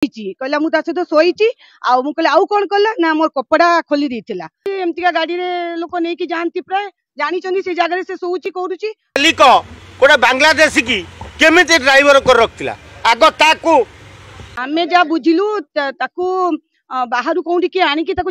कहला मु ता सहित शोईची आउ मु कहले आउ कोन कला ना मोर कपड़ा खोली देथिला एमतिका गाड़ी रे लोक नै कि जानती प्राय जानी चंदी से जगह से सोउची कोरुची लिको कोडा बांग्लादेशी की केमिति ड्राइवर कर रखतिला आगो ताकू आमे जा बुझिलु ताकू बाहरु कोउठी के आनी कि ताकू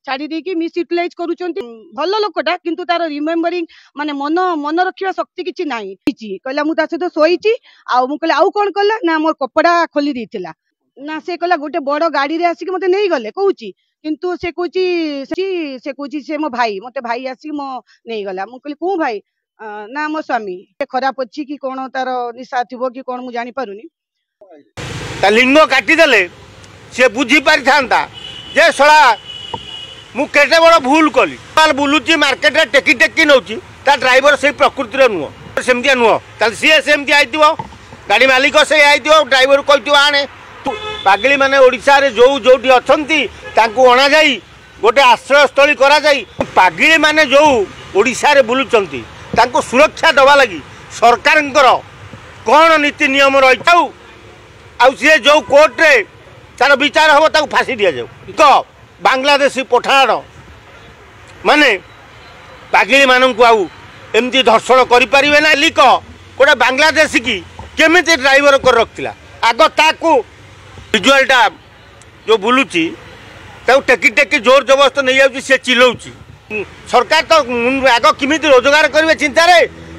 छाडी देकी मिस यूटिलाइज करूचंती भल लोकटा किंतु तार रिमेम्बरिंग माने मन रखिया शक्ति किछि नाही कहला मु ता सहित शोईची आउ मु कहले आउ कोन कला ना मोर कपड़ा खोली देथिला ना से कहला गोटे बड़ गाड़ी रे आसी मते नै गले कहूची किंतु से कहूची से मो भाई मते भाई आसी मो नै गला मु कहले को भाई ना मो स्वामी खराब अछि कि कोन तार निशा थिबो कि कोन मु जानि पारुनी ता लिंग काटी देले से बुझी पारि थांता जे सळा मु केते बड़ भूल कली माल बुलुची मार्केट रे टेकी नउची ता ड्राइवर से प्रकृति रे नुओ सेमतिया नुओ ता से सेमति आइतिबो गाड़ी मालिक से आइतिबो ड्राइवर कहतिबो आने पागली माने ओडिसा रे जो जोटी अछंती तांको अणा जाई गोटे आश्रय स्थली करा जाई पागली माने जो ओडिसा रे बुलुचंती तांको सुरक्षा दवा लगी सरकारंकर कोन नीति नियम रहिताउ आ से जो कोर्ट रे तार विचार हो ताको फांसी दिया जाऊ तो बांग्लादेशी पठाण माने पागली मानू आउ एमती धर्षण करें ना लिक गोटे बांग्लादेशी की केमिति ड्राइवर कर रखतिला आग ताकू विजुआलटा जो बुलूची टेकी जोर जबरदस्त नहीं जाऊँगी सी चिल्लाऊँगी सरकार तो आग किमिति रोजगार करेंगे चिंतार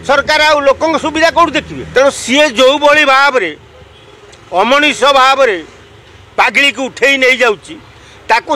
सरकार आ लोक सुविधा कौट देखिए तेणु सी जो भाई भाव में अमनीष भाव में पागली को उठे नहीं जाऊँगी ताकू